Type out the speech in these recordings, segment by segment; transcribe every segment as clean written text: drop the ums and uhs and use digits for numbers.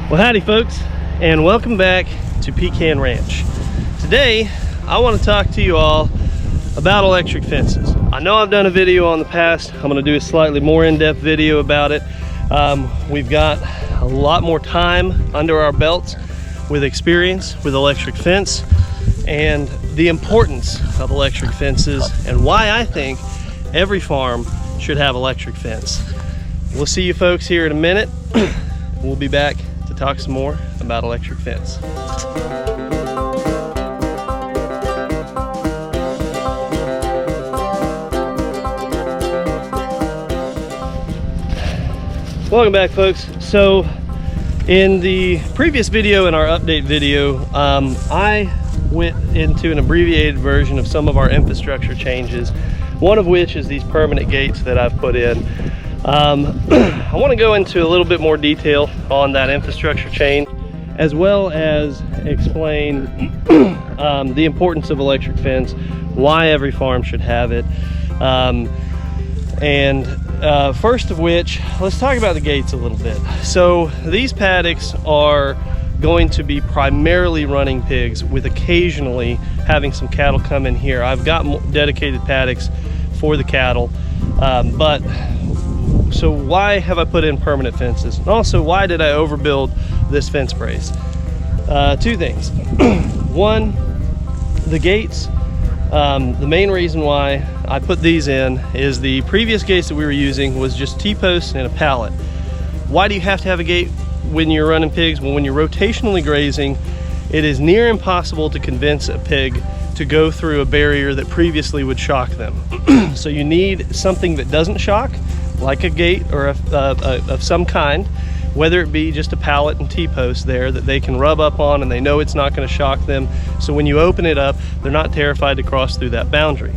Well, howdy folks, and welcome back to Pecan Ranch. Today I want to talk to you all about electric fences. I know I've done a video on the past. I'm going to do a slightly more in-depth video about it. We've got a lot more time under our belts with experience with electric fence and the importance of electric fences and why I think every farm should have electric fence. We'll see you folks here in a minute. We'll be back to talk some more about electric fence. Welcome back folks. So in the previous video, in our update video, I went into an abbreviated version of some of our infrastructure changes, one of which is these permanent gates that I've put in. I want to go into a little bit more detail on that infrastructure change, as well as explain the importance of electric fence, why every farm should have it, first of which, let's talk about the gates a little bit. So these paddocks are going to be primarily running pigs, with occasionally having some cattle come in here. I've got dedicated paddocks for the cattle, so why have I put in permanent fences? And also, why did I overbuild this fence brace? Two things. One, the gates. The main reason why I put these in is the previous gates that we were using was just T-posts and a pallet. Why do you have to have a gate when you're running pigs? Well, when you're rotationally grazing, it is near impossible to convince a pig to go through a barrier that previously would shock them. So you need something that doesn't shock, like a gate or of some kind, whether it be just a pallet and T-post there that they can rub up on and they know it's not going to shock them. So when you open it up, they're not terrified to cross through that boundary.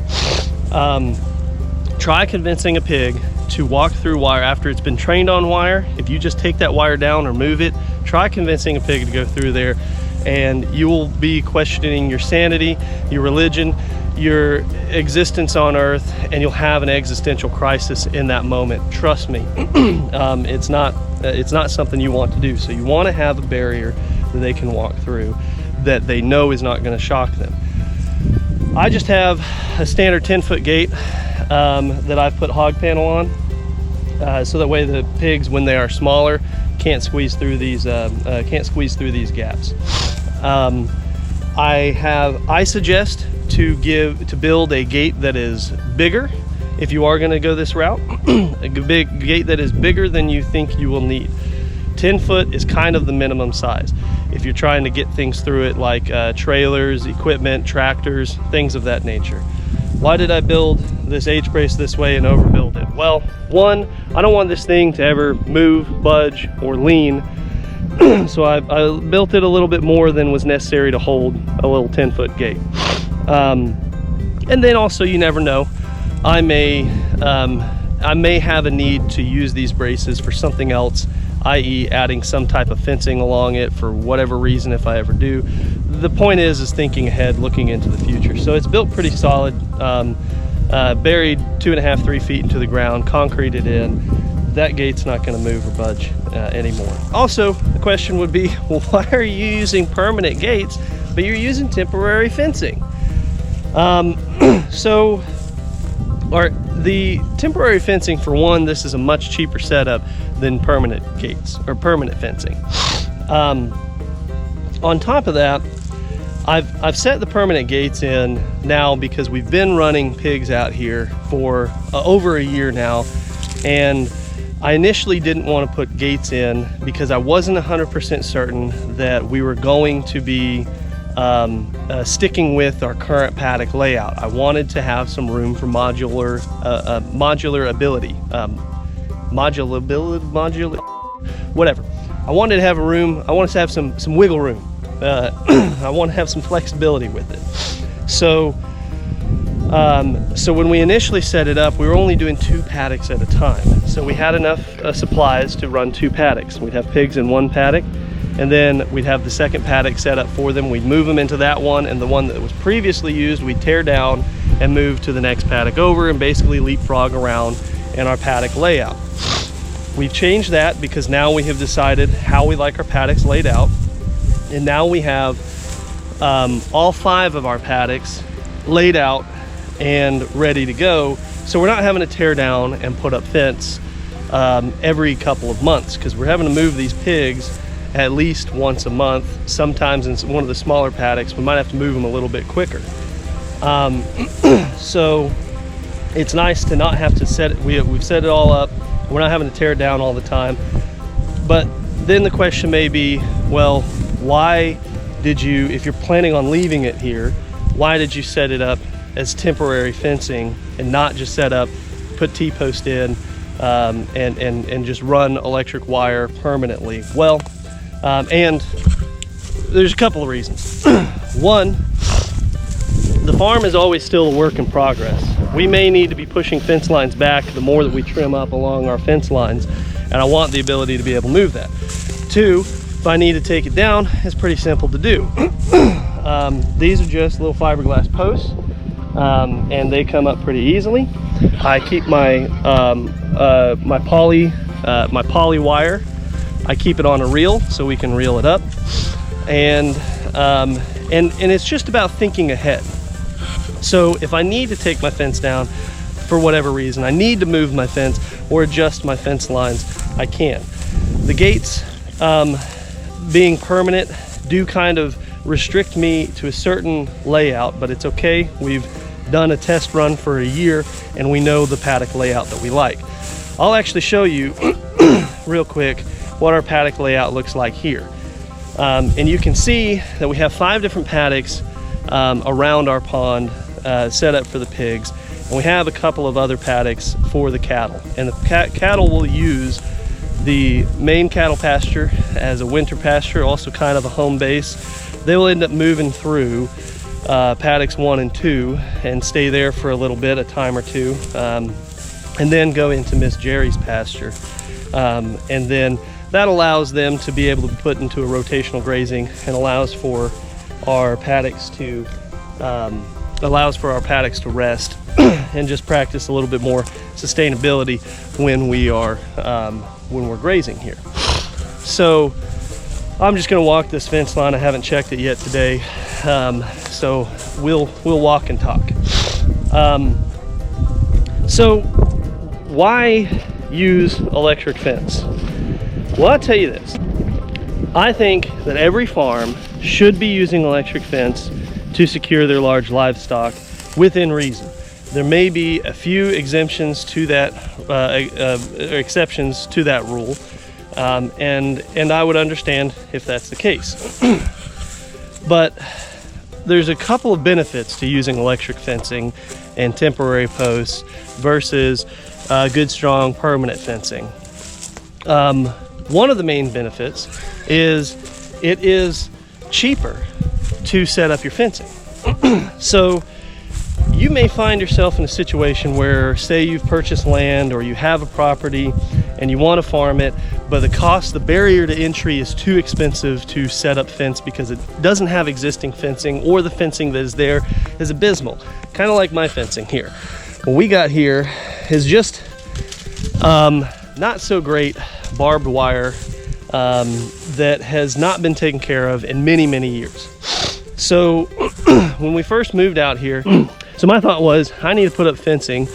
Try convincing a pig to walk through wire after it's been trained on wire. If you just take that wire down or move it, try convincing a pig to go through there, and you will be questioning your sanity, your religion, your existence on earth, and you'll have an existential crisis in that moment. Trust me. It's not something you want to do. So you want to have a barrier that they can walk through that they know is not going to shock them. I just have a standard 10-foot gate that I've put hog panel on, so that way the pigs, when they are smaller, can't squeeze through these gaps. I suggest to build a gate that is bigger if you are going to go this route. A big gate that is bigger than you think you will need. 10 foot is kind of the minimum size if you're trying to get things through it, like trailers, equipment, tractors, things of that nature. Why did I build this H-brace this way and overbuild it? Well, one, I don't want this thing to ever move, budge, or lean. So I built it a little bit more than was necessary to hold a little 10-foot gate. And then also, you never know, I may have a need to use these braces for something else, i.e. adding some type of fencing along it for whatever reason, if I ever do. The point is thinking ahead, looking into the future. So it's built pretty solid, buried 2.5, 3 feet into the ground, concreted in. That gate's not going to move or budge anymore. Also, the question would be, well, why are you using permanent gates, but you're using temporary fencing? The temporary fencing, for one, this is a much cheaper setup than permanent gates or permanent fencing. On top of that, I've set the permanent gates in now because we've been running pigs out here for over a year now, and I initially didn't want to put gates in because I wasn't 100% certain that we were going to be sticking with our current paddock layout. I wanted to have some room for modular ability, whatever. I wanted to have a room. I wanted to have some wiggle room. I want to have some flexibility with it. So when we initially set it up, we were only doing 2 paddocks at a time. So we had enough supplies to run 2 paddocks. We'd have pigs in 1 paddock, and then we'd have the second paddock set up for them. We'd move them into that one, and the one that was previously used, we'd tear down and move to the next paddock over and basically leapfrog around in our paddock layout. We've changed that because now we have decided how we like our paddocks laid out. And now we have all 5 of our paddocks laid out and ready to go. So we're not having to tear down and put up fence every couple of months, because we're having to move these pigs at least once a month. Sometimes in one of the smaller paddocks, we might have to move them a little bit quicker. So it's nice to not have to set it. We've set it all up. We're not having to tear it down all the time. But then the question may be, well, why did you, if you're planning on leaving it here, why did you set it up as temporary fencing and not just set up, put T-post in, and just run electric wire permanently? Well, and there's a couple of reasons. One, the farm is always still a work in progress. We may need to be pushing fence lines back the more that we trim up along our fence lines, and I want the ability to be able to move that. Two, if I need to take it down, it's pretty simple to do. These are just little fiberglass posts, and they come up pretty easily. I keep my my poly wire, I keep it on a reel so we can reel it up, and it's just about thinking ahead. So if I need to take my fence down for whatever reason, I need to move my fence or adjust my fence lines, I can. The gates being permanent do kind of restrict me to a certain layout, but it's okay. We've done a test run for a year and we know the paddock layout that we like. I'll actually show you real quick what our paddock layout looks like here. And you can see that we have 5 different paddocks around our pond set up for the pigs, and we have a couple of other paddocks for the cattle. And the cattle will use the main cattle pasture as a winter pasture, also kind of a home base. They will end up moving through paddocks 1 and 2 and stay there for a little bit, a time or two, and then go into Miss Jerry's pasture. And then that allows them to be able to put into a rotational grazing and allows for our paddocks to rest and just practice a little bit more sustainability when we're grazing here. So I'm just going to walk this fence line. I haven't checked it yet today, so we'll walk and talk. So why use electric fence? Well, I'll tell you this. I think that every farm should be using electric fence to secure their large livestock within reason. There may be a few exemptions to that, exceptions to that rule, and I would understand if that's the case. But there's a couple of benefits to using electric fencing and temporary posts versus good, strong, permanent fencing. One of the main benefits is it is cheaper to set up your fencing. So you may find yourself in a situation where, say you've purchased land or you have a property and you want to farm it, but the barrier to entry is too expensive to set up fence because it doesn't have existing fencing, or the fencing that is there is abysmal. Kind of like my fencing here. What we got here is just not so great barbed wire that has not been taken care of in many, many years. So when we first moved out here, so my thought was, I need to put up fencing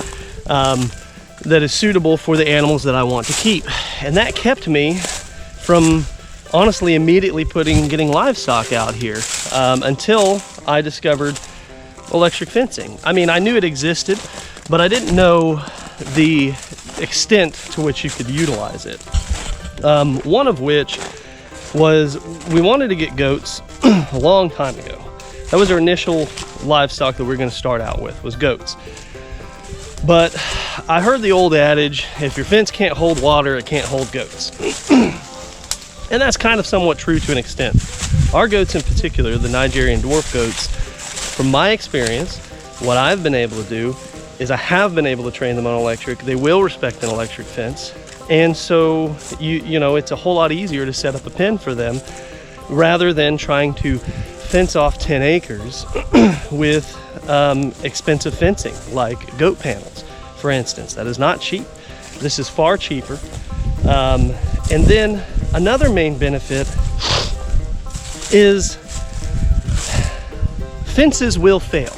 that is suitable for the animals that I want to keep. And that kept me from honestly immediately getting livestock out here until I discovered electric fencing. I mean, I knew it existed, but I didn't know the extent to which you could utilize it. One of which was, we wanted to get goats a long time ago. That was our initial livestock that we were going to start out with, was goats. But I heard the old adage, if your fence can't hold water, it can't hold goats. And that's kind of somewhat true to an extent. Our goats in particular, the Nigerian dwarf goats, from my experience, what I've been able to do is I have been able to train them on electric. They will respect an electric fence. And so, you know, it's a whole lot easier to set up a pen for them rather than trying to fence off 10 acres with expensive fencing like goat panels, for instance. That is not cheap. This is far cheaper And then another main benefit is fences will fail,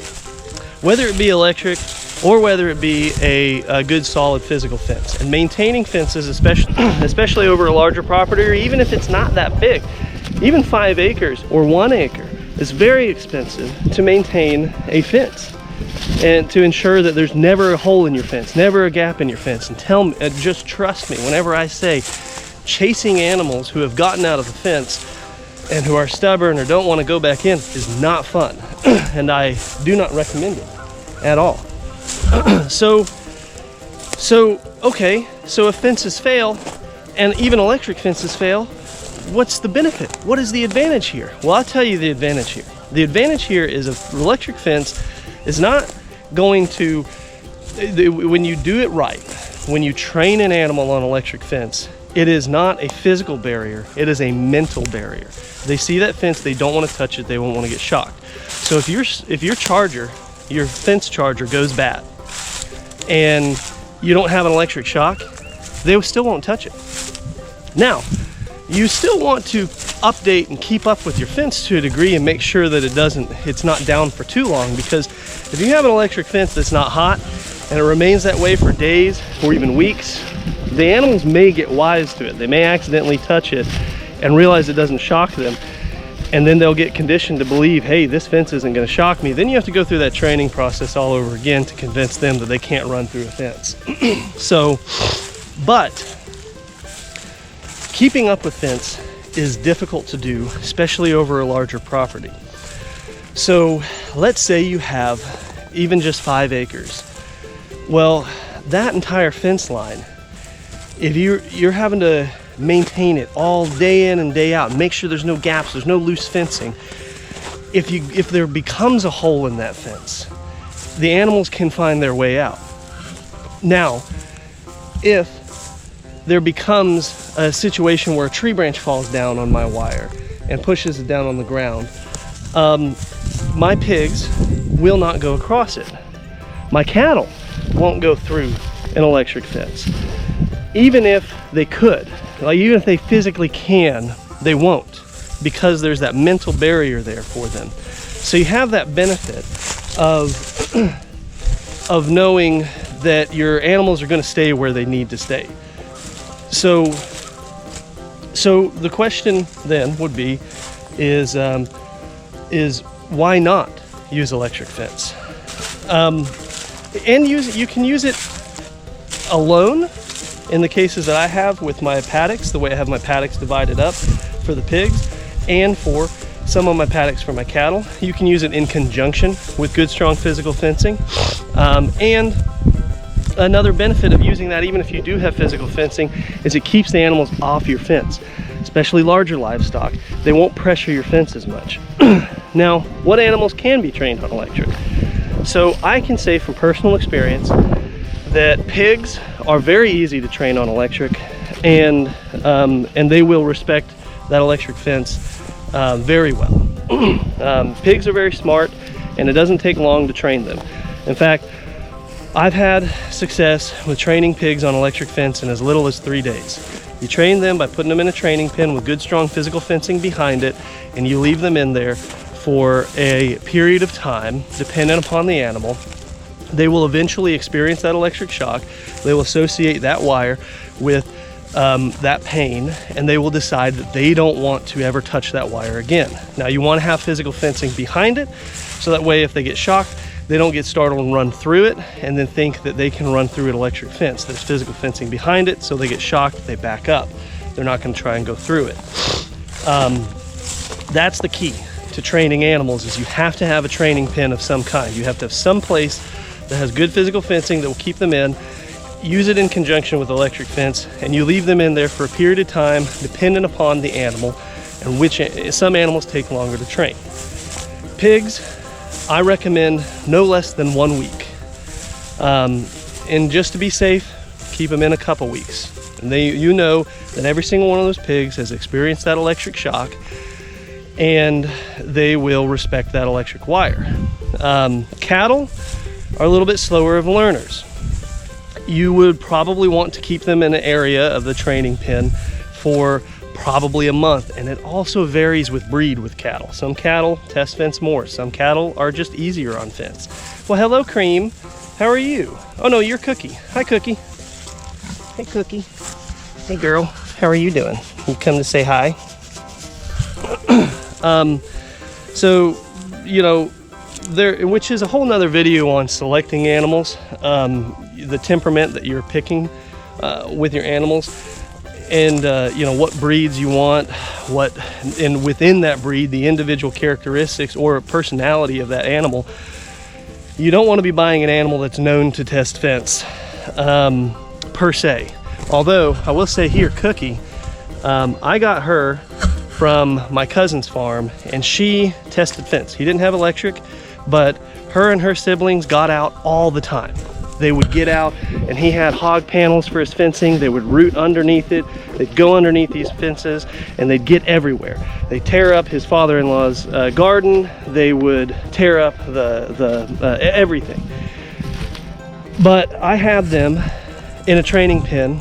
whether it be electric or whether it be a good solid physical fence. And maintaining fences, especially over a larger property, or even if it's not that big, even 5 acres or 1 acre, is very expensive to maintain a fence and to ensure that there's never a hole in your fence, never a gap in your fence. And tell me, just trust me whenever I say chasing animals who have gotten out of the fence and who are stubborn or don't want to go back in is not fun. And I do not recommend it at all. So if fences fail, and even electric fences fail, what's the benefit? What is the advantage here? Well, I'll tell you the advantage here. The advantage here is an electric fence is not going to, when you do it right, when you train an animal on electric fence, it is not a physical barrier, it is a mental barrier. They see that fence, they don't want to touch it, they won't want to get shocked. So if your fence charger goes bad and you don't have an electric shock, they still won't touch it. Now, you still want to update and keep up with your fence to a degree and make sure that it's not down for too long, because if you have an electric fence that's not hot and it remains that way for days or even weeks, the animals may get wise to it. They may accidentally touch it and realize it doesn't shock them, and then they'll get conditioned to believe, hey, this fence isn't going to shock me. Then you have to go through that training process all over again to convince them that they can't run through a fence. But keeping up with fence is difficult to do, especially over a larger property. So let's say you have even just 5 acres. Well, that entire fence line, if you're having to maintain it all day in and day out, make sure there's no gaps, there's no loose fencing. If there becomes a hole in that fence, the animals can find their way out. Now, if there becomes a situation where a tree branch falls down on my wire and pushes it down on the ground, my pigs will not go across it. My cattle won't go through an electric fence. Even if they could, like even if they physically can, they won't, because there's that mental barrier there for them. So you have that benefit of knowing that your animals are going to stay where they need to stay. So the question then would be, is why not use electric fence? And you can use it alone in the cases that I have with my paddocks, the way I have my paddocks divided up for the pigs, and for some of my paddocks for my cattle. You can use it in conjunction with good, strong physical fencing. And another benefit of using that, even if you do have physical fencing, is it keeps the animals off your fence, especially larger livestock. They won't pressure your fence as much. Now, what animals can be trained on electric? So I can say from personal experience that pigs are very easy to train on electric, and they will respect that electric fence very well. Pigs are very smart, and it doesn't take long to train them. In fact, I've had success with training pigs on electric fence in as little as 3 days. You train them by putting them in a training pen with good, strong physical fencing behind it, and you leave them in there for a period of time, dependent upon the animal. They will eventually experience that electric shock. They will associate that wire with that pain, and they will decide that they don't want to ever touch that wire again. Now, you want to have physical fencing behind it, so that way if they get shocked, they don't get startled and run through it and then think that they can run through an electric fence. There's physical fencing behind it, so they get shocked, they back up. They're not going to try and go through it. That's the key to training animals, is you have to have a training pen of some kind. You have to have some place that has good physical fencing that will keep them in. Use it in conjunction with electric fence, and you leave them in there for a period of time dependent upon the animal, and which some animals take longer to train. Pigs, I recommend no less than 1 week. And just to be safe, keep them in a couple weeks. And you know that every single one of those pigs has experienced that electric shock, and they will respect that electric wire. Cattle are a little bit slower of learners. you would probably want to keep them in an area of the training pen for probably a month. And it also varies with breed with cattle. Some cattle test fence more. Some cattle are just easier on fence. Well, hello, Cream. How are you? Oh no, you're Cookie. Hi, Cookie. Hey, Cookie. Hey, girl. How are you doing? You come to say hi? So, you know, which is a whole nother video on selecting animals, the temperament that you're picking with your animals, and you know, what breeds you want, and within that breed, the individual characteristics or personality of that animal. You don't want to be buying an animal that's known to test fence, per se. Although I will say here, Cookie, I got her from my cousin's farm, and she tested fence. He didn't have electric, but her and her siblings got out all the time. They would get out, and he had hog panels for his fencing. They would root underneath it. They'd go underneath these fences, and they'd get everywhere. They'd tear up his father-in-law's garden. They would tear up everything. But I had them in a training pen.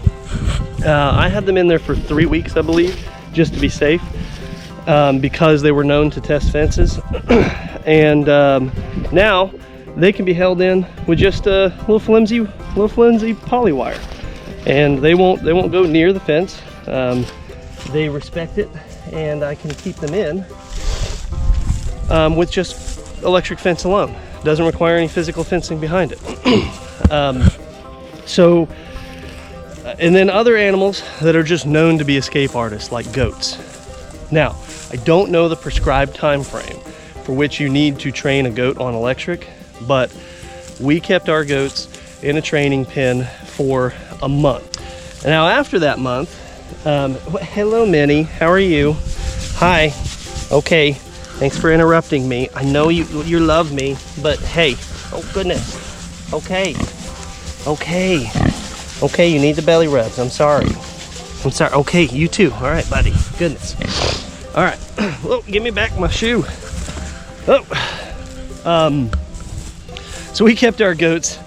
I had them in there for 3 weeks, I believe, just to be safe, because they were known to test fences. And now they can be held in with just a little flimsy poly wire, and they won't go near the fence. They respect it, and I can keep them in with just electric fence alone. Doesn't require any physical fencing behind it. And then other animals that are just known to be escape artists, like goats. Now, I don't know the prescribed time frame for which you need to train a goat on electric, but we kept our goats in a training pen for a month. And now after that month, hello Minnie, how are you? Hi. Okay, thanks for interrupting me. I know you love me, but hey, oh goodness. Okay, you need the belly rubs. I'm sorry. Okay, you too. All right, buddy. Goodness. All right. Whoa, give me back my shoe. Oh. So we kept our goats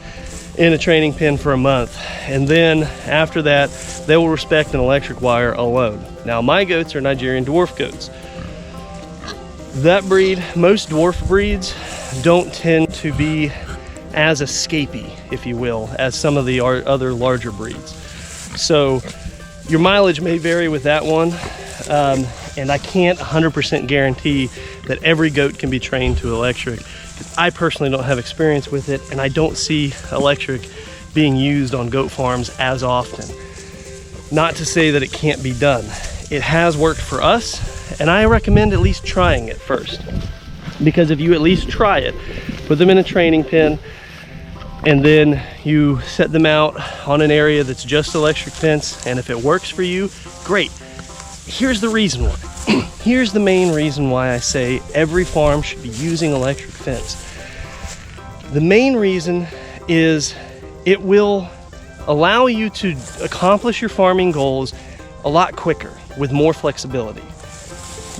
in a training pen for a month, and then after that, they will respect an electric wire alone. Now, my goats are Nigerian dwarf goats. That breed, most dwarf breeds, don't tend to be as escapey, if you will, as some of the other larger breeds. So your mileage may vary with that one, and I can't 100% guarantee that every goat can be trained to electric. I personally don't have experience with it, and I don't see electric being used on goat farms as often. Not to say that it can't be done. It has worked for us, and I recommend at least trying it first. Because if you at least try it, put them in a training pen, and then you set them out on an area that's just electric fence, and if it works for you, great. Here's the reason why. Here's the main reason why I say every farm should be using electric fence. The main reason is it will allow you to accomplish your farming goals a lot quicker with more flexibility.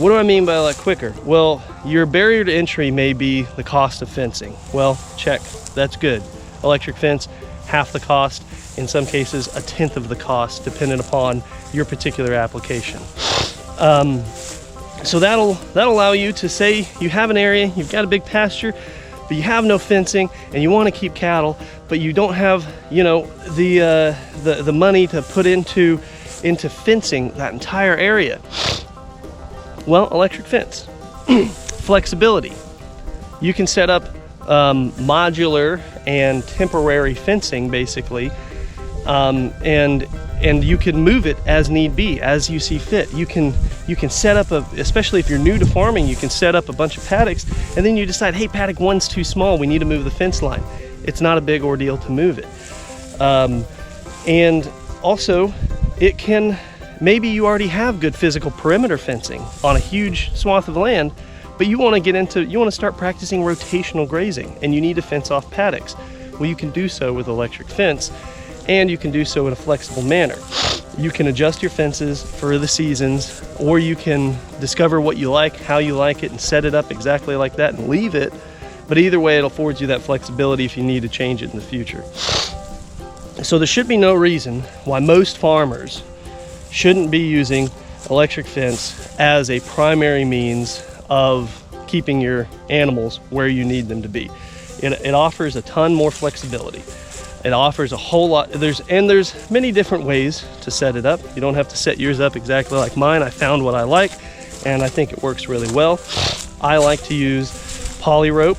What do I mean by a lot quicker? Well, your barrier to entry may be the cost of fencing. Well, check, that's good. Electric fence, half the cost, in some cases a tenth of the cost, depending upon your particular application. So that'll allow you to say you have an area, you've got a big pasture, but you have no fencing, and you want to keep cattle, but you don't have, you know, the money to put into fencing that entire area. Well, electric fence. Flexibility. You can set up modular and temporary fencing, basically, and you can move it as need be, as you see fit. You can set up especially if you're new to farming, you can set up a bunch of paddocks, and then you decide, hey, paddock one's too small, we need to move the fence line. It's not a big ordeal to move it. And also, it can, maybe you already have good physical perimeter fencing on a huge swath of land, but you want to start practicing rotational grazing, and you need to fence off paddocks. Well, you can do so with electric fence, and you can do so in a flexible manner. You can adjust your fences for the seasons, or you can discover what you like, how you like it, and set it up exactly like that and leave it. But either way, it affords you that flexibility if you need to change it in the future. So there should be no reason why most farmers shouldn't be using electric fence as a primary means of keeping your animals where you need them to be. It offers a ton more flexibility. It offers a whole lot. There's many different ways to set it up. You don't have to set yours up exactly like mine. I found what I like, and I think it works really well. I like to use poly rope.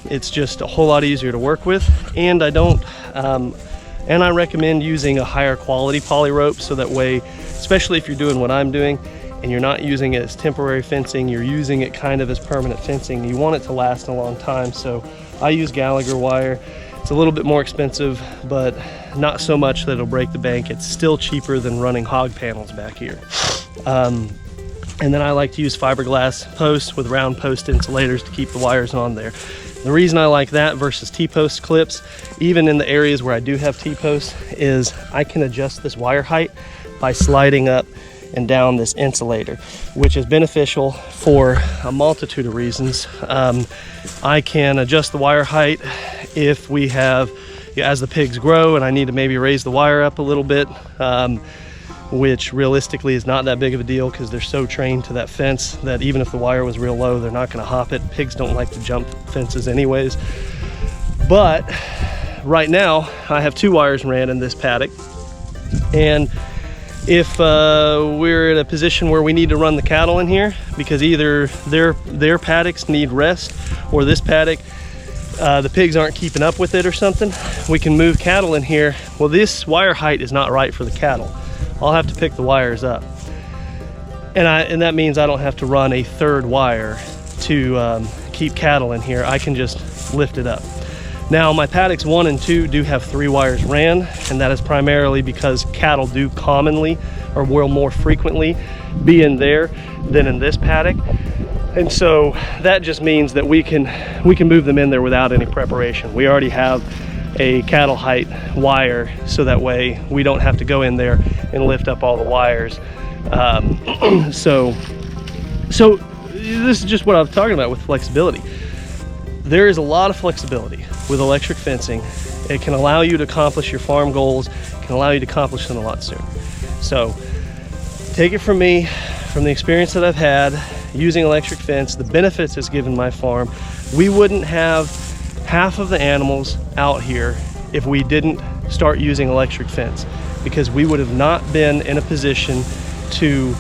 It's just a whole lot easier to work with, and I recommend using a higher quality poly rope, so that way, especially if you're doing what I'm doing and you're not using it as temporary fencing, you're using it kind of as permanent fencing. You want it to last a long time, so I use Gallagher wire. It's a little bit more expensive, but not so much that it'll break the bank. It's still cheaper than running hog panels back here. And then I like to use fiberglass posts with round post insulators to keep the wires on there. The reason I like that versus T-post clips, even in the areas where I do have T-posts, is I can adjust this wire height by sliding up and down this insulator, which is beneficial for a multitude of reasons. I can adjust the wire height if we have, as the pigs grow and I need to maybe raise the wire up a little bit, which realistically is not that big of a deal because they're so trained to that fence that even if the wire was real low, they're not going to hop it. Pigs don't like to jump fences anyways. But right now I have 2 wires ran in this paddock, and if we're in a position where we need to run the cattle in here because either their paddocks need rest or this paddock, the pigs aren't keeping up with it or something, we can move cattle in here. Well, this wire height is not right for the cattle. I'll have to pick the wires up, and that means I don't have to run a 3rd wire to keep cattle in here. I can just lift it up. Now my paddocks 1 and 2 do have 3 wires ran, and that is primarily because cattle do commonly, or will more frequently, be in there than in this paddock. And so that just means that we can move them in there without any preparation. We already have a cattle height wire, so that way we don't have to go in there and lift up all the wires. So this is just what I was talking about with flexibility. There is a lot of flexibility with electric fencing. It can allow you to accomplish your farm goals, it can allow you to accomplish them a lot sooner. So take it from me, from the experience that I've had using electric fence, the benefits it's given my farm. We wouldn't have half of the animals out here if we didn't start using electric fence, because we would have not been in a position to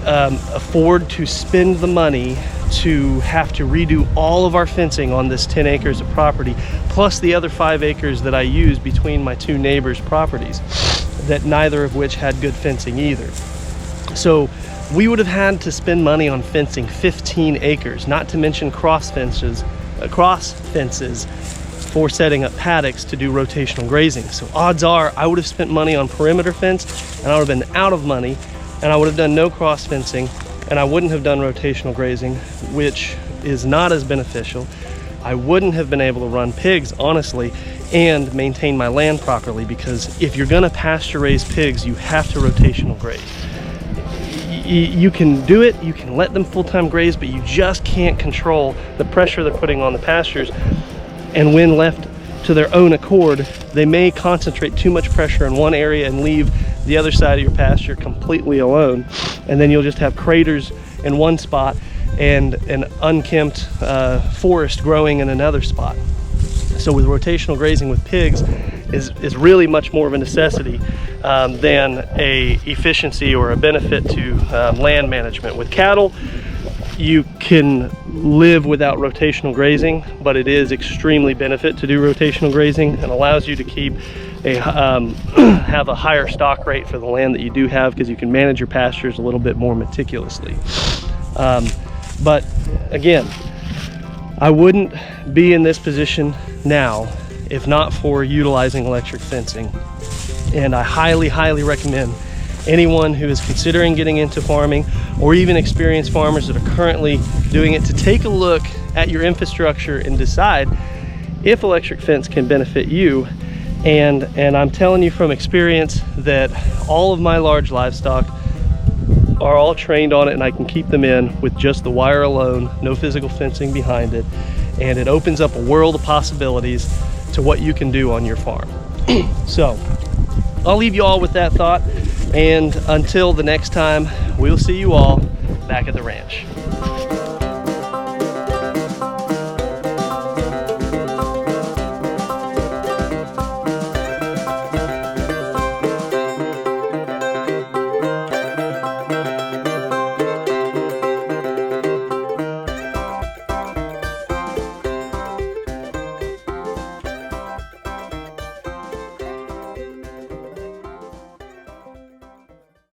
afford to spend the money to have to redo all of our fencing on this 10 acres of property, plus the other 5 acres that I use between my 2 neighbors' properties, that neither of which had good fencing either. So we would have had to spend money on fencing 15 acres, not to mention cross fences for setting up paddocks to do rotational grazing. So odds are I would have spent money on perimeter fence, and I would have been out of money, and I would have done no cross fencing, and I wouldn't have done rotational grazing, which is not as beneficial. I wouldn't have been able to run pigs, honestly, and maintain my land properly, because if you're gonna pasture raise pigs, you have to rotational graze. You can do it, you can let them full-time graze, but you just can't control the pressure they're putting on the pastures. And when left to their own accord, they may concentrate too much pressure in one area and leave the other side of your pasture completely alone. And then you'll just have craters in one spot and an unkempt forest growing in another spot. So with rotational grazing with pigs is really much more of a necessity than a efficiency or a benefit to land management. With cattle, you can live without rotational grazing, but it is extremely benefit to do rotational grazing, and allows you to keep have a higher stock rate for the land that you do have, because you can manage your pastures a little bit more meticulously. But again, I wouldn't be in this position now if not for utilizing electric fencing. And I highly, highly recommend anyone who is considering getting into farming, or even experienced farmers that are currently doing it, to take a look at your infrastructure and decide if electric fence can benefit you. And I'm telling you from experience that all of my large livestock are all trained on it, and I can keep them in with just the wire alone, no physical fencing behind it. And it opens up a world of possibilities to what you can do on your farm. So I'll leave you all with that thought, and until the next time, we'll see you all back at the ranch.